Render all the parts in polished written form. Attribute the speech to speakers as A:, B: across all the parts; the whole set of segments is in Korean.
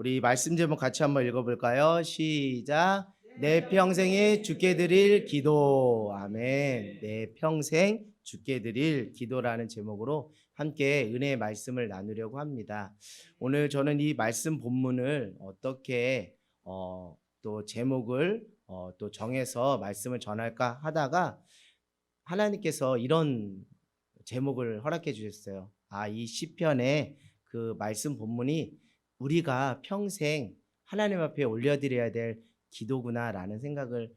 A: 우리 말씀 제목 같이 한번 읽어볼까요? 시작. 내 평생에 주께 드릴 기도. 아멘. 내 평생 주께 드릴 기도라는 제목으로 함께 은혜의 말씀을 나누려고 합니다. 오늘 저는 이 말씀 본문을 어떻게 또 제목을 또 정해서 말씀을 전할까 하다가 하나님께서 이런 제목을 허락해 주셨어요. 이 시편의 그 말씀 본문이 우리가 평생 하나님 앞에 올려드려야 될 기도구나라는 생각을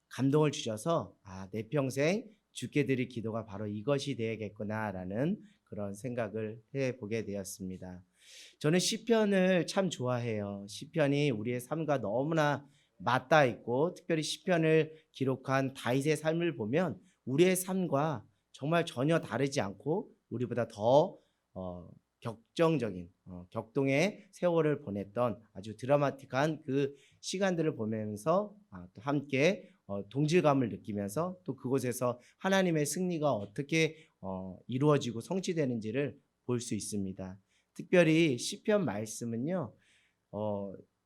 A: 감동을 주셔서 내 평생 주께 드릴 기도가 바로 이것이 되야겠구나라는 그런 생각을 해보게 되었습니다. 저는 시편을 참 좋아해요. 시편이 우리의 삶과 너무나 맞닿아 있고 특별히 시편을 기록한 다윗의 삶을 보면 우리의 삶과 정말 전혀 다르지 않고 우리보다 더 격정적인 격동의 세월을 보냈던 아주 드라마틱한 그 시간들을 보면서 또 함께 동질감을 느끼면서 또 그곳에서 하나님의 승리가 어떻게 이루어지고 성취되는지를 볼 수 있습니다. 특별히 시편 말씀은요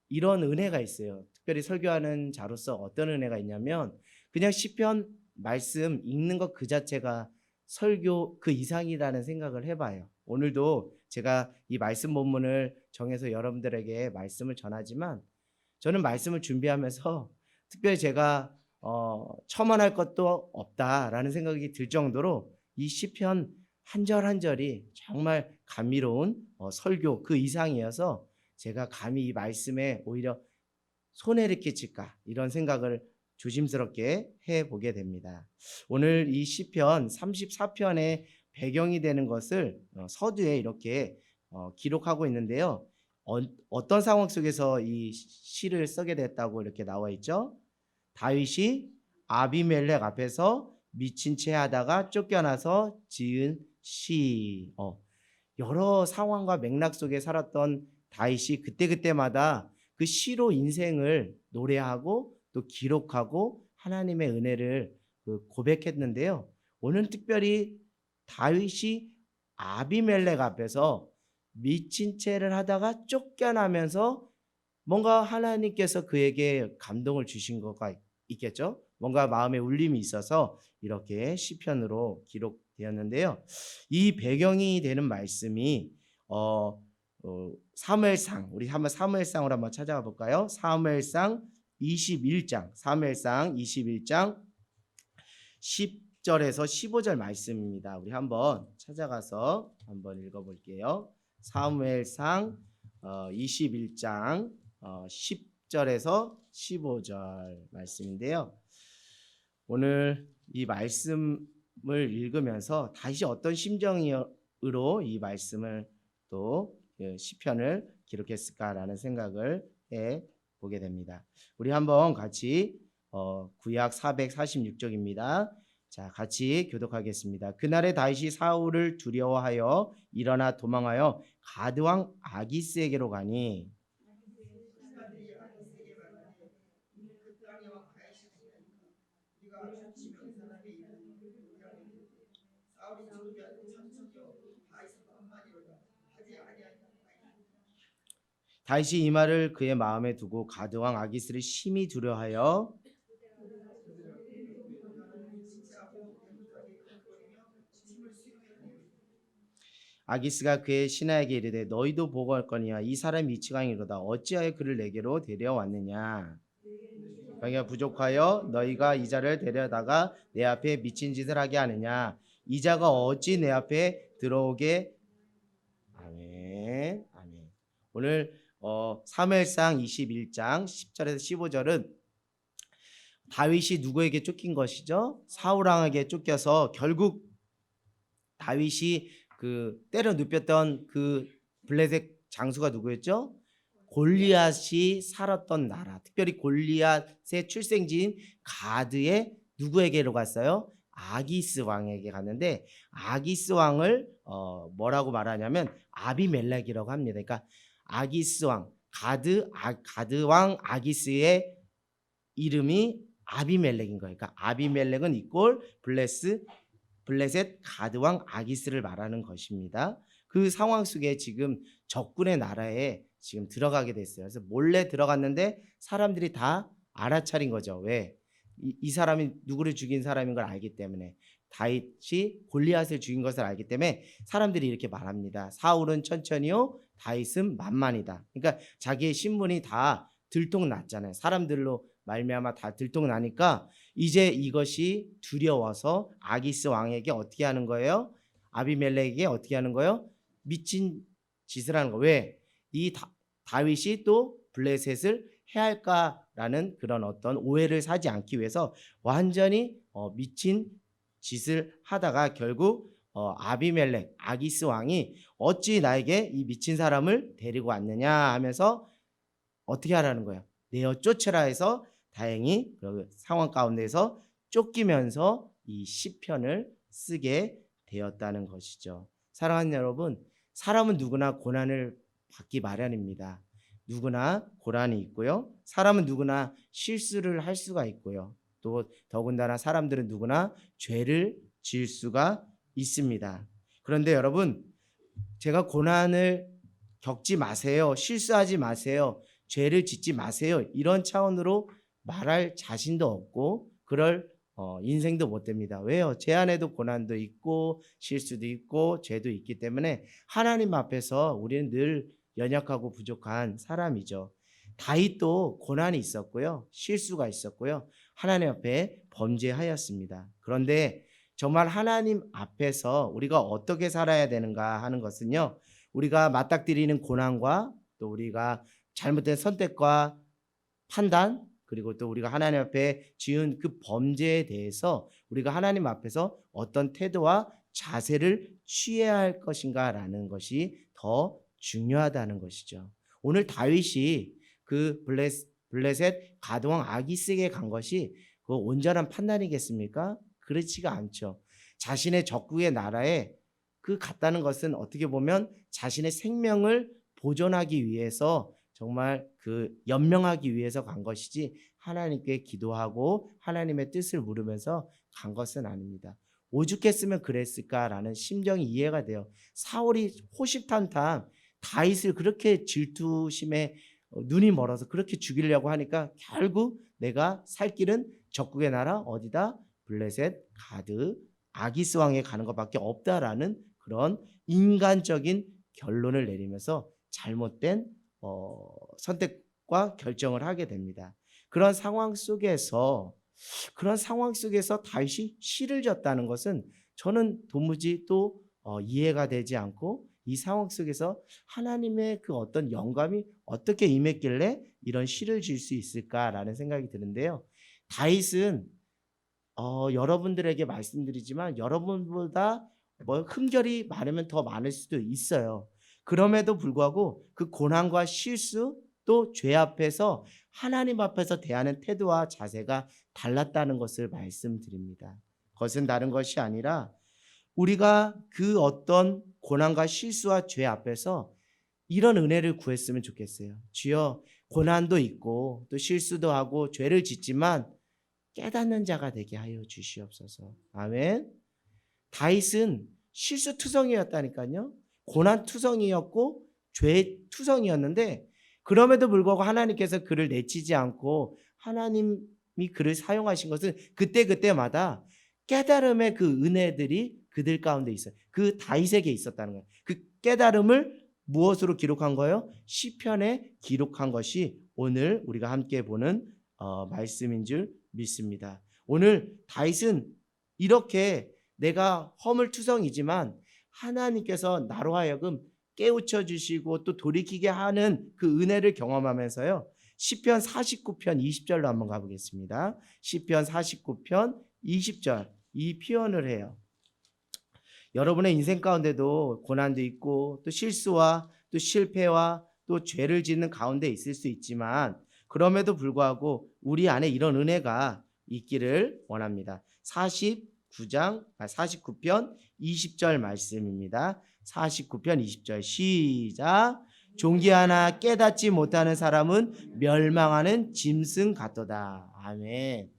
A: 이런 은혜가 있어요. 특별히 설교하는 자로서 어떤 은혜가 있냐면 그냥 시편 말씀 읽는 것 그 자체가 설교 그 이상이라는 생각을 해봐요. 오늘도 제가 이 말씀 본문을 정해서 여러분들에게 말씀을 전하지만 저는 말씀을 준비하면서 특별히 제가 첨언할 것도 없다라는 생각이 들 정도로 이 시편 한 절 한 절이 정말 감미로운 설교 그 이상이어서 제가 감히 이 말씀에 오히려 손해를 끼칠까 이런 생각을 조심스럽게 해보게 됩니다. 오늘 이 시편 34편의 배경이 되는 것을 서두에 이렇게 기록하고 있는데요. 어떤 상황 속에서 이 시를 쓰게 됐다고 이렇게 나와 있죠? 다윗이 아비멜렉 앞에서 미친 채 하다가 쫓겨나서 지은 시. 여러 상황과 맥락 속에 살았던 다윗이 그때그때마다 그 시로 인생을 노래하고 또 기록하고 하나님의 은혜를 고백했는데요. 오늘 특별히 다윗이 아비멜렉 앞에서 미친 채를 하다가 쫓겨나면서 뭔가 하나님께서 그에게 감동을 주신 것가 있겠죠. 뭔가 마음에 울림이 있어서 이렇게 시편으로 기록되었는데요. 이 배경이 되는 말씀이 사무엘상, 우리 한번 사무엘상으로 한번 찾아가 볼까요? 사무엘상 21장 10절에서 15절 말씀입니다. 우리 한번 찾아가서 한번 읽어볼게요. 사무엘상 21장 10절에서 15절 말씀인데요. 오늘 이 말씀을 읽으면서 다시 어떤 심정으로 이 말씀을 또 시편을 기록했을까라는 생각을 해 보게 됩니다. 우리 한번 같이 구약 446쪽입니다. 자, 같이 교독하겠습니다. 그날에 다윗이 사울을 두려워하여 일어나 도망하여 가드 왕 아기스에게로 가니 다윗이 이 말을 그의 마음에 두고 가드 왕 아기스를 심히 두려워하여 아기스가 그의 신하에게 이르되 너희도 보고할거니와 이 사람이 이치광이로다 어찌하여 그를 내게로 데려왔느냐. 병이가 부족하여 너희가 이 자를 데려다가 내 앞에 미친 짓을 하게 하느냐. 이 자가 어찌 내 앞에 들어오게. 아멘. 아멘. 오늘 사무엘상 21장 10절에서 15절은 다윗이 누구에게 쫓긴 것이죠? 사울 왕에게 쫓겨서 결국 다윗이 그 때려 눕혔던 그 블레셋 장수가 누구였죠? 골리앗이 살았던 나라, 특별히 골리앗의 출생지인 가드의 누구에게로 갔어요? 아기스 왕에게 갔는데 아기스 왕을 뭐라고 말하냐면 아비멜렉이라고 합니다. 그러니까 아기스 왕 가드 왕 아기스의 이름이 아비멜렉인 거예요. 그러니까 아비멜렉은 이꼴 블레스 블레셋 가드왕 아기스를 말하는 것입니다. 그 상황 속에 지금 적군의 나라에 지금 들어가게 됐어요. 그래서 몰래 들어갔는데 사람들이 다 알아차린 거죠. 왜? 이 사람이 누구를 죽인 사람인 걸 알기 때문에, 다윗이 골리앗을 죽인 것을 알기 때문에 사람들이 이렇게 말합니다. 사울은 천천히요, 다윗은 만만이다. 그러니까 자기의 신분이 다 들통났잖아요. 사람들로 말미암아 다 들통나니까 이제 이것이 두려워서 아기스 왕에게 어떻게 하는 거예요? 아비멜렉에게 어떻게 하는 거예요? 미친 짓을 하는 거. 왜? 이 다윗이 또 블레셋을 해할까라는 그런 어떤 오해를 사지 않기 위해서 완전히 미친 짓을 하다가 결국 아비멜렉 아기스 왕이 어찌 나에게 이 미친 사람을 데리고 왔느냐 하면서 어떻게 하라는 거예요? 내어 쫓으라 해서 다행히 그 상황 가운데서 쫓기면서 이 시편을 쓰게 되었다는 것이죠. 사랑하는 여러분, 사람은 누구나 고난을 받기 마련입니다. 누구나 고난이 있고요. 사람은 누구나 실수를 할 수가 있고요. 또 더군다나 사람들은 누구나 죄를 지을 수가 있습니다. 그런데 여러분, 제가 고난을 겪지 마세요, 실수하지 마세요, 죄를 짓지 마세요, 이런 차원으로 말할 자신도 없고 그럴 인생도 못 됩니다. 왜요? 제 안에도 고난도 있고 실수도 있고 죄도 있기 때문에 하나님 앞에서 우리는 늘 연약하고 부족한 사람이죠. 다윗도 고난이 있었고요, 실수가 있었고요, 하나님 앞에 범죄하였습니다. 그런데 정말 하나님 앞에서 우리가 어떻게 살아야 되는가 하는 것은요, 우리가 맞닥뜨리는 고난과 또 우리가 잘못된 선택과 판단, 그리고 또 우리가 하나님 앞에 지은 그 범죄에 대해서 우리가 하나님 앞에서 어떤 태도와 자세를 취해야 할 것인가라는 것이 더 중요하다는 것이죠. 오늘 다윗이 그 블레셋 가드왕 아기스에게 간 것이 그 온전한 판단이겠습니까? 그렇지가 않죠. 자신의 적국의 나라에 그 갔다는 것은 어떻게 보면 자신의 생명을 보존하기 위해서, 정말 그 연명하기 위해서 간 것이지 하나님께 기도하고 하나님의 뜻을 물으면서 간 것은 아닙니다. 오죽했으면 그랬을까라는 심정이 이해가 돼요. 사울이 호시탐탐 다윗을 그렇게 질투심에 눈이 멀어서 그렇게 죽이려고 하니까 결국 내가 살 길은 적국의 나라 어디다? 블레셋 가드 아기스 왕에 가는 것밖에 없다라는 그런 인간적인 결론을 내리면서 잘못된 선택과 결정을 하게 됩니다. 그런 상황 속에서 다윗이 시를 졌다는 것은 저는 도무지 또 이해가 되지 않고, 이 상황 속에서 하나님의 그 어떤 영감이 어떻게 임했길래 이런 시를 질 수 있을까라는 생각이 드는데요. 다윗은 여러분들에게 말씀드리지만 여러분보다 흠결이 많으면 더 많을 수도 있어요. 그럼에도 불구하고 그 고난과 실수 또 죄 앞에서 하나님 앞에서 대하는 태도와 자세가 달랐다는 것을 말씀드립니다. 그것은 다른 것이 아니라 우리가 그 어떤 고난과 실수와 죄 앞에서 이런 은혜를 구했으면 좋겠어요. 주여, 고난도 있고 또 실수도 하고 죄를 짓지만 깨닫는 자가 되게 하여 주시옵소서. 아멘. 다윗은 실수투성이었다니까요. 고난투성이었고 죄투성이었는데 그럼에도 불구하고 하나님께서 그를 내치지 않고 하나님이 그를 사용하신 것은 그때그때마다 깨달음의 그 은혜들이 그들 가운데 있어요. 그 다윗에게 있었다는 거예요. 그 깨달음을 무엇으로 기록한 거예요? 시편에 기록한 것이 오늘 우리가 함께 보는 말씀인 줄 믿습니다. 오늘 다윗은 이렇게 내가 허물투성이지만 하나님께서 나로 하여금 깨우쳐 주시고 또 돌이키게 하는 그 은혜를 경험하면서요, 시편 49편 20절로 한번 가보겠습니다. 시편 49편 20절 이 표현을 해요. 여러분의 인생 가운데도 고난도 있고 또 실수와 또 실패와 또 죄를 짓는 가운데 있을 수 있지만 그럼에도 불구하고 우리 안에 이런 은혜가 있기를 원합니다. 49편 20절 말씀입니다. 49편 20절 시작. 종기 하나 깨닫지 못하는 사람은 멸망하는 짐승 같도다. 아멘.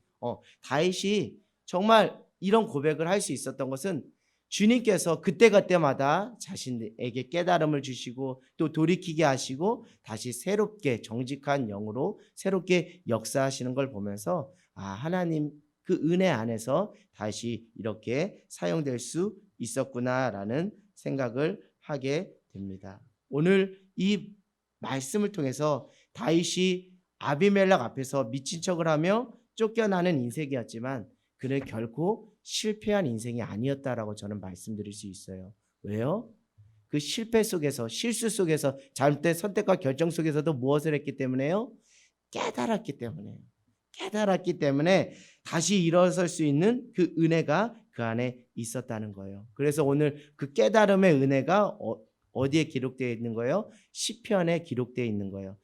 A: 다윗이 정말 이런 고백을 할 수 있었던 것은 주님께서 그때그때마다 자신에게 깨달음을 주시고 또 돌이키게 하시고 다시 새롭게 정직한 영으로 새롭게 역사하시는 걸 보면서 하나님 그 은혜 안에서 다시 이렇게 사용될 수 있었구나라는 생각을 하게 됩니다. 오늘 이 말씀을 통해서 다윗이 아비멜렉 앞에서 미친 척을 하며 쫓겨나는 인생이었지만 그는 결코 실패한 인생이 아니었다라고 저는 말씀드릴 수 있어요. 왜요? 그 실패 속에서 실수 속에서 잘못된 선택과 결정 속에서도 무엇을 했기 때문에요? 깨달았기 때문에요. 깨달았기 때문에 다시 일어설 수 있는 그 은혜가 그 안에 있었다는 거예요. 그래서 오늘 그 깨달음의 은혜가 어디에 기록되어 있는 거예요? 시편에 기록되어 있는 거예요.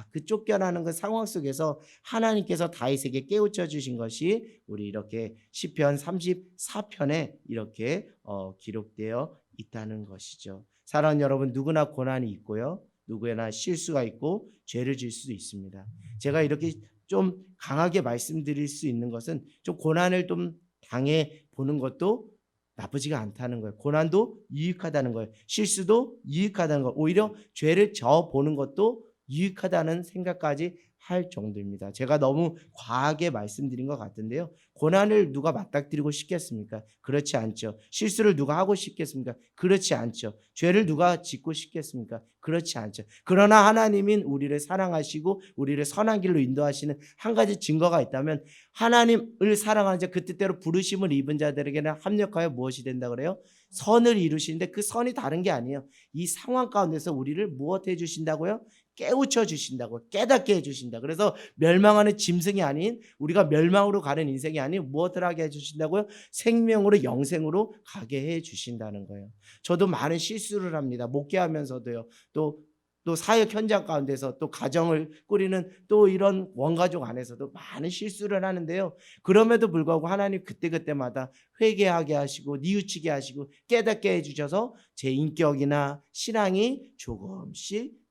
A: 그 쫓겨나는 그 상황 속에서 하나님께서 다윗에게 깨우쳐 주신 것이 우리 이렇게 시편 34편에 이렇게 기록되어 있다는 것이죠. 사랑하는 여러분, 누구나 고난이 있고요. 누구나 실수가 있고 죄를 질 수도 있습니다. 제가 이렇게 좀 강하게 말씀드릴 수 있는 것은 좀 고난을 좀 당해 보는 것도 나쁘지가 않다는 거예요. 고난도 유익하다는 거예요. 실수도 유익하다는 거예요. 오히려 죄를 져 보는 것도 유익하다는 생각까지 할 정도입니다. 제가 너무 과하게 말씀드린 것 같은데요. 고난을 누가 맞닥뜨리고 싶겠습니까? 그렇지 않죠. 실수를 누가 하고 싶겠습니까? 그렇지 않죠. 죄를 누가 짓고 싶겠습니까? 그렇지 않죠. 그러나 하나님인 우리를 사랑하시고 우리를 선한 길로 인도하시는 한 가지 증거가 있다면 하나님을 사랑하는 자, 그 뜻대로 부르심을 입은 자들에게는 합력하여 무엇이 된다 그래요? 선을 이루시는데 그 선이 다른 게 아니에요. 이 상황 가운데서 우리를 무엇 해주신다고요? 깨우쳐 주신다고, 깨닫게 해주신다. 그래서 멸망하는 짐승이 아닌 우리가 멸망으로 가는 인생이 아닌 무엇을 하게 해주신다고요? 생명으로 영생으로 가게 해주신다는 거예요. 저도 많은 실수를 합니다. 목회하면서도요. 또 사역 현장 가운데서 또 가정을 꾸리는 또 이런 원가족 안에서도 많은 실수를 하는데요. 그럼에도 불구하고 하나님 그때그때마다 회개하게 하시고 뉘우치게 하시고 깨닫게 해주셔서 제 인격이나 신앙이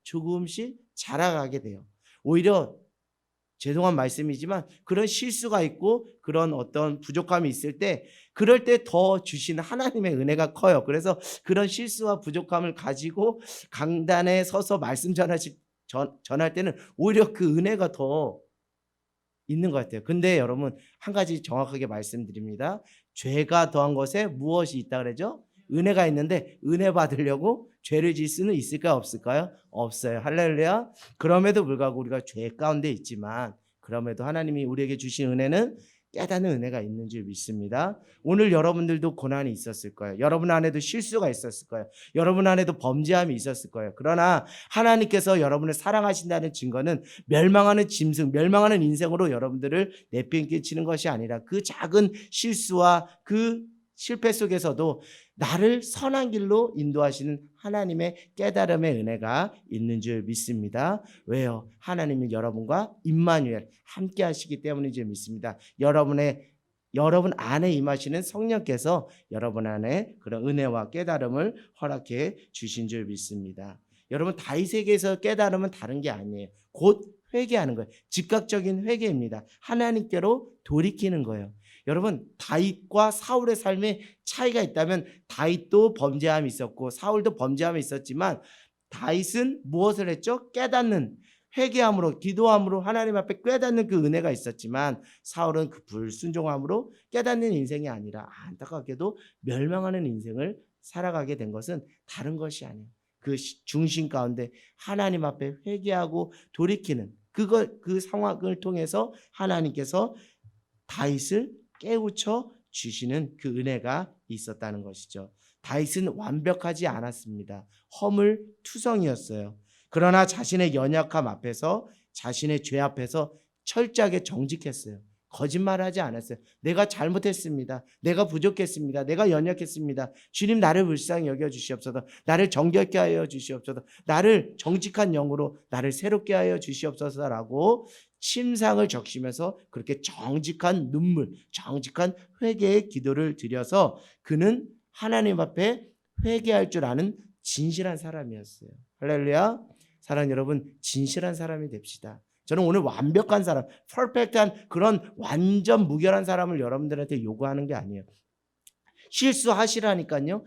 A: 조금씩 자라가게 돼요. 오히려 죄송한 말씀이지만 그런 실수가 있고 그런 어떤 부족함이 있을 때 그럴 때 더 주시는 하나님의 은혜가 커요. 그래서 그런 실수와 부족함을 가지고 강단에 서서 말씀 전할 때는 오히려 그 은혜가 더 있는 것 같아요. 근데 여러분 한 가지 정확하게 말씀드립니다. 죄가 더한 것에 무엇이 있다 그러죠? 은혜가 있는데 은혜 받으려고 죄를 질 수는 있을까요? 없을까요? 없어요. 할렐루야. 그럼에도 불구하고 우리가 죄 가운데 있지만 그럼에도 하나님이 우리에게 주신 은혜는 깨닫는 은혜가 있는 줄 믿습니다. 오늘 여러분들도 고난이 있었을 거예요. 여러분 안에도 실수가 있었을 거예요. 여러분 안에도 범죄함이 있었을 거예요. 그러나 하나님께서 여러분을 사랑하신다는 증거는 멸망하는 짐승, 멸망하는 인생으로 여러분들을 내팽개치는 것이 아니라 그 작은 실수와 그 실패 속에서도 나를 선한 길로 인도하시는 하나님의 깨달음의 은혜가 있는 줄 믿습니다. 왜요? 하나님은 여러분과 임마누엘 함께 하시기 때문인 줄 믿습니다. 여러분 안에 임하시는 성령께서 여러분 안에 그런 은혜와 깨달음을 허락해 주신 줄 믿습니다. 여러분 다윗에게서 깨달음은 다른 게 아니에요. 곧 회개하는 거예요. 즉각적인 회개입니다. 하나님께로 돌이키는 거예요. 여러분 다윗과 사울의 삶에 차이가 있다면 다윗도 범죄함이 있었고 사울도 범죄함이 있었지만 다윗은 무엇을 했죠? 깨닫는 회개함으로 기도함으로 하나님 앞에 깨닫는 그 은혜가 있었지만 사울은 그 불순종함으로 깨닫는 인생이 아니라 안타깝게도 멸망하는 인생을 살아가게 된 것은 다른 것이 아니에요. 그 중심 가운데 하나님 앞에 회개하고 돌이키는 그 상황을 통해서 하나님께서 다윗을 깨우쳐 주시는 그 은혜가 있었다는 것이죠. 다윗은 완벽하지 않았습니다. 허물투성이었어요. 그러나 자신의 연약함 앞에서 자신의 죄 앞에서 철저하게 정직했어요. 거짓말하지 않았어요. 내가 잘못했습니다. 내가 부족했습니다. 내가 연약했습니다. 주님 나를 불쌍히 여겨 주시옵소서. 나를 정결케 하여 주시옵소서. 나를 정직한 영으로 나를 새롭게 하여 주시옵소서라고 침상을 적시면서 그렇게 정직한 눈물, 정직한 회개의 기도를 드려서 그는 하나님 앞에 회개할 줄 아는 진실한 사람이었어요. 할렐루야. 사랑하는 여러분, 진실한 사람이 됩시다. 저는 오늘 완벽한 사람, 퍼펙트한 그런 완전 무결한 사람을 여러분들한테 요구하는 게 아니에요. 실수하시라니까요.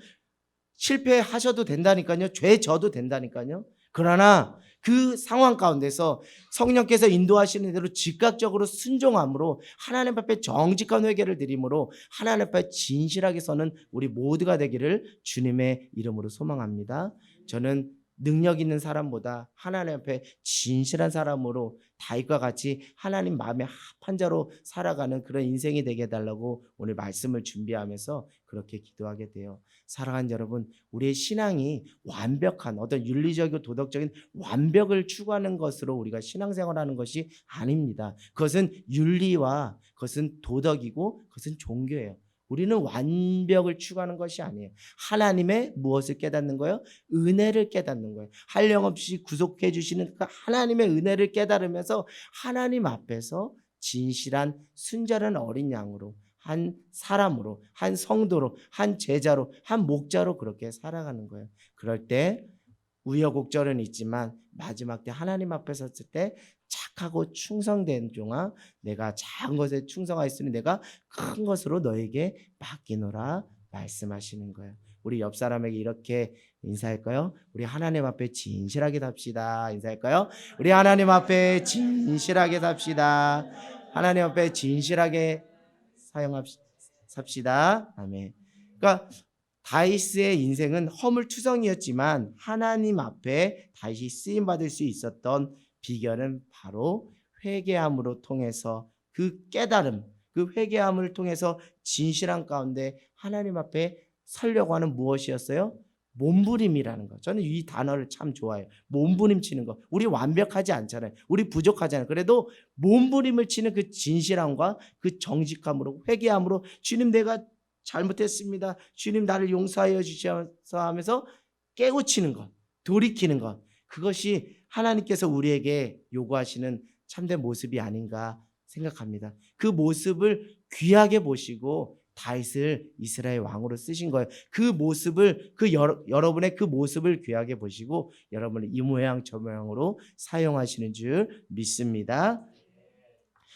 A: 실패하셔도 된다니까요. 죄 져도 된다니까요. 그러나 그 상황 가운데서 성령께서 인도하시는 대로 즉각적으로 순종함으로 하나님 앞에 정직한 회개를 드림으로 하나님 앞에 진실하게 서는 우리 모두가 되기를 주님의 이름으로 소망합니다. 저는 능력 있는 사람보다 하나님 앞에 진실한 사람으로 다윗과 같이 하나님 마음에 합한 자로 살아가는 그런 인생이 되게 해달라고 오늘 말씀을 준비하면서 그렇게 기도하게 돼요. 사랑하는 여러분, 우리의 신앙이 완벽한 어떤 윤리적이고 도덕적인 완벽을 추구하는 것으로 우리가 신앙생활하는 것이 아닙니다. 그것은 윤리와 그것은 도덕이고 그것은 종교예요. 우리는 완벽을 추구하는 것이 아니에요. 하나님의 무엇을 깨닫는 거예요? 은혜를 깨닫는 거예요. 한량없이 구속해 주시는 그 하나님의 은혜를 깨달으면서 하나님 앞에서 진실한 순결한 어린 양으로, 한 사람으로, 한 성도로, 한 제자로, 한 목자로 그렇게 살아가는 거예요. 그럴 때 우여곡절은 있지만 마지막 때 하나님 앞에 섰을 때 착하고 충성된 종아, 내가 작은 것에 충성하였으니 내가 큰 것으로 너에게 맡기노라 말씀하시는 거예요. 우리 옆 사람에게 이렇게 인사할까요? 우리 하나님 앞에 진실하게 삽시다. 인사할까요? 우리 하나님 앞에 진실하게 삽시다. 하나님 앞에 진실하게 삽시다. 아멘. 그러니까 다윗의 인생은 허물투성이었지만 하나님 앞에 다시 쓰임 받을 수 있었던 비결은 바로 회개함으로 통해서 그 깨달음, 그 회개함을 통해서 진실한 가운데 하나님 앞에 서려고 하는 무엇이었어요? 몸부림이라는 거. 저는 이 단어를 참 좋아해요. 몸부림 치는 거. 우리 완벽하지 않잖아요. 우리 부족하잖아요. 그래도 몸부림을 치는 그 진실함과 그 정직함으로 회개함으로 주님 내가 잘못했습니다. 주님 나를 용서하여 주셔서 하면서 깨우치는 것, 돌이키는 것. 그것이 하나님께서 우리에게 요구하시는 참된 모습이 아닌가 생각합니다. 그 모습을 귀하게 보시고 다윗을 이스라엘 왕으로 쓰신 거예요. 그 모습을 여러분의 그 모습을 귀하게 보시고 여러분을 이 모양 저 모양으로 사용하시는 줄 믿습니다.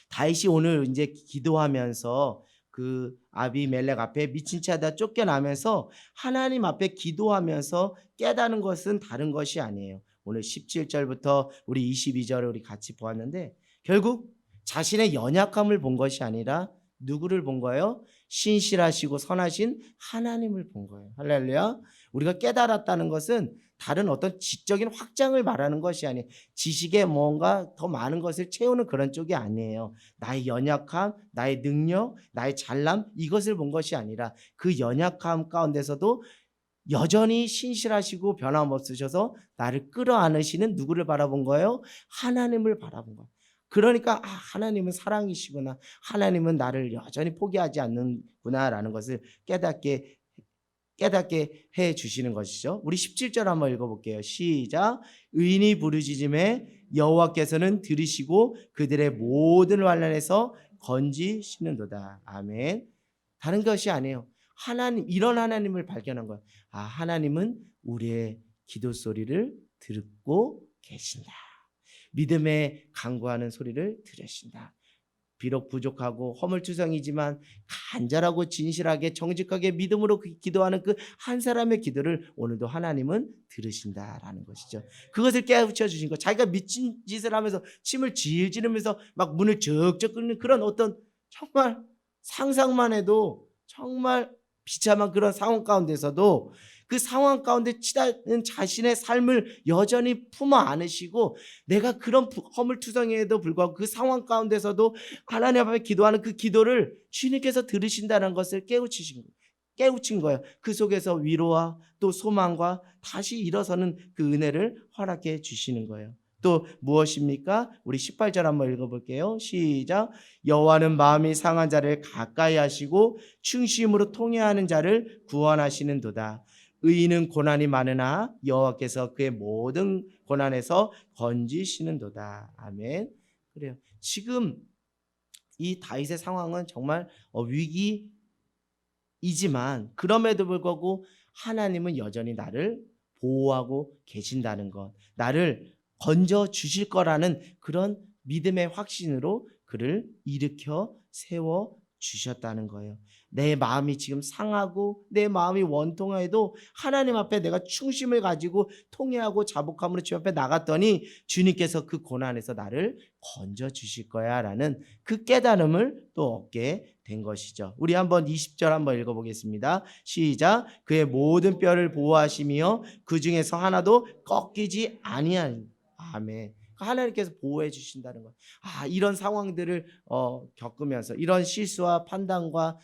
A: 다윗이 오늘 이제 기도하면서 그 아비멜렉 앞에 미친 채 하다 쫓겨나면서 하나님 앞에 기도하면서 깨닫는 것은 다른 것이 아니에요. 오늘 17절부터 우리 22절을 우리 같이 보았는데 결국 자신의 연약함을 본 것이 아니라 누구를 본 거예요? 신실하시고 선하신 하나님을 본 거예요. 할렐루야. 우리가 깨달았다는 것은 다른 어떤 지적인 확장을 말하는 것이 아니에요. 지식에 뭔가 더 많은 것을 채우는 그런 쪽이 아니에요. 나의 연약함, 나의 능력, 나의 잘남 이것을 본 것이 아니라 그 연약함 가운데서도 여전히 신실하시고 변함없으셔서 나를 끌어안으시는 누구를 바라본 거예요? 하나님을 바라본 거예요. 그러니까 하나님은 사랑이시구나. 하나님은 나를 여전히 포기하지 않는구나라는 것을 깨닫게 해 주시는 것이죠. 우리 17절 한번 읽어볼게요. 시작. 의인이 부르짖음에 여호와께서는 들으시고 그들의 모든 환난에서 건지시는도다. 아멘. 다른 것이 아니에요. 하나님, 이런 하나님을 발견한 거예요. 하나님은 우리의 기도 소리를 듣고 계신다. 믿음에 간구하는 소리를 들으신다. 비록 부족하고 허물투성이지만 간절하고 진실하게 정직하게 믿음으로 기도하는 그 한 사람의 기도를 오늘도 하나님은 들으신다라는 것이죠. 그것을 깨우쳐 주신 거. 자기가 미친 짓을 하면서 침을 질질하면서 막 문을 적적 끓는 그런 어떤 정말 상상만 해도 정말 비참한 그런 상황 가운데서도 그 상황 가운데 치닫는 자신의 삶을 여전히 품어 안으시고 내가 그런 허물투성이에도 불구하고 그 상황 가운데서도 하나님 앞에 기도하는 그 기도를 주님께서 들으신다는 것을 깨우친 거예요. 그 속에서 위로와 또 소망과 다시 일어서는 그 은혜를 허락해 주시는 거예요. 또 무엇입니까? 우리 18절 한번 읽어볼게요. 시작. 여호와는 마음이 상한 자를 가까이 하시고 충심으로 통회하는 자를 구원하시는도다. 의인은 고난이 많으나 여호와께서 그의 모든 고난에서 건지시는도다. 아멘. 그래요. 지금 이 다윗의 상황은 정말 위기이지만 그럼에도 불구하고 하나님은 여전히 나를 보호하고 계신다는 것, 나를 건져 주실 거라는 그런 믿음의 확신으로 그를 일으켜 세워 주셨다는 거예요. 내 마음이 지금 상하고 내 마음이 원통해도 하나님 앞에 내가 충심을 가지고 통회하고 자복함으로 주님 앞에 나갔더니 주님께서 그 고난에서 나를 건져 주실 거야 라는 그 깨달음을 또 얻게 된 것이죠. 우리 한번 20절 한번 읽어보겠습니다. 시작. 그의 모든 뼈를 보호하시며 그 중에서 하나도 꺾이지 아니하니. 아멘. 하나님께서 보호해 주신다는 것. 이런 상황들을 겪으면서 이런 실수와 판단과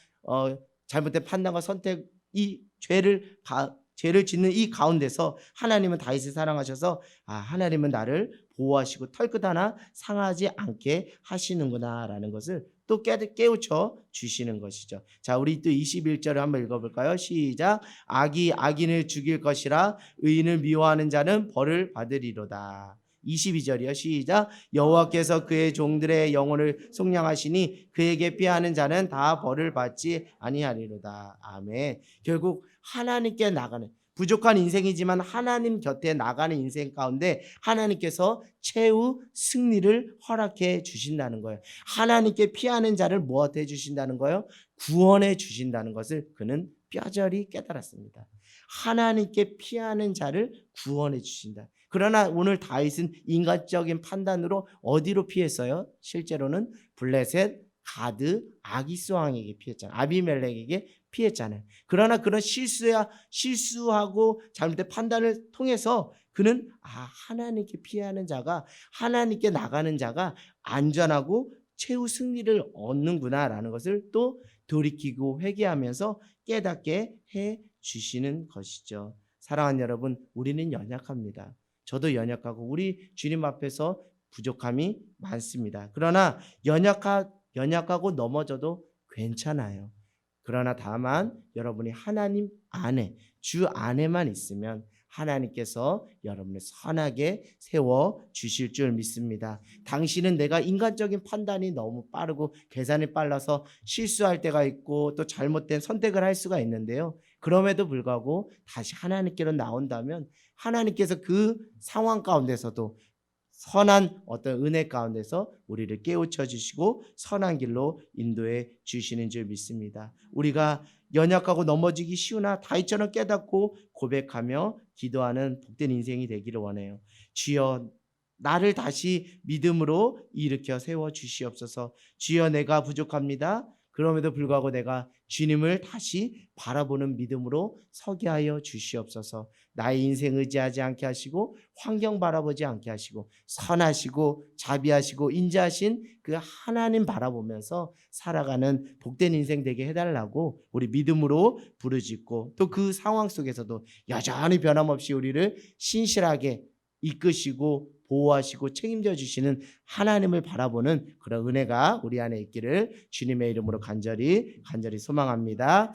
A: 잘못된 판단과 선택, 이 죄를 짓는 이 가운데서 하나님은 다윗을 사랑하셔서 하나님은 나를 보호하시고 털끝 하나 상하지 않게 하시는구나라는 것을 또 깨우쳐 주시는 것이죠. 자, 우리 또 21절을 한번 읽어볼까요? 시작. 악이 악인을 죽일 것이라 의인을 미워하는 자는 벌을 받으리로다. 22절이요. 시작. 여호와께서 그의 종들의 영혼을 속량하시니 그에게 피하는 자는 다 벌을 받지 아니하리로다. 아멘. 결국 하나님께 나가는, 부족한 인생이지만 하나님 곁에 나가는 인생 가운데 하나님께서 최후 승리를 허락해 주신다는 거예요. 하나님께 피하는 자를 무엇해 주신다는 거예요? 구원해 주신다는 것을 그는 뼈저리 깨달았습니다. 하나님께 피하는 자를 구원해 주신다. 그러나 오늘 다윗은 인간적인 판단으로 어디로 피했어요? 실제로는 블레셋, 가드, 아기스 왕에게 피했잖아요. 아비멜렉에게 피했잖아요. 그러나 그런 실수하고 잘못된 판단을 통해서 그는 하나님께 피하는 자가, 하나님께 나가는 자가 안전하고 최후 승리를 얻는구나라는 것을 또 돌이키고 회개하면서 깨닫게 해 주시는 것이죠. 사랑하는 여러분, 우리는 연약합니다. 저도 연약하고 우리 주님 앞에서 부족함이 많습니다. 그러나 연약하고 넘어져도 괜찮아요. 그러나 다만 여러분이 하나님 안에, 주 안에만 있으면 하나님께서 여러분을 선하게 세워 주실 줄 믿습니다. 당신은 내가 인간적인 판단이 너무 빠르고 계산이 빨라서 실수할 때가 있고 또 잘못된 선택을 할 수가 있는데요. 그럼에도 불구하고 다시 하나님께로 나온다면 하나님께서 그 상황 가운데서도 선한 어떤 은혜 가운데서 우리를 깨우쳐 주시고 선한 길로 인도해 주시는 줄 믿습니다. 우리가 연약하고 넘어지기 쉬우나 다윗처럼 깨닫고 고백하며 기도하는 복된 인생이 되기를 원해요. 주여, 나를 다시 믿음으로 일으켜 세워 주시옵소서. 주여, 내가 부족합니다. 그럼에도 불구하고 내가 주님을 다시 바라보는 믿음으로 서게 하여 주시옵소서. 나의 인생 의지하지 않게 하시고 환경 바라보지 않게 하시고 선하시고 자비하시고 인자하신 그 하나님 바라보면서 살아가는 복된 인생 되게 해달라고 우리 믿음으로 부르짖고 또 그 상황 속에서도 여전히 변함없이 우리를 신실하게 이끄시고 보호하시고 책임져 주시는 하나님을 바라보는 그런 은혜가 우리 안에 있기를 주님의 이름으로 간절히 소망합니다.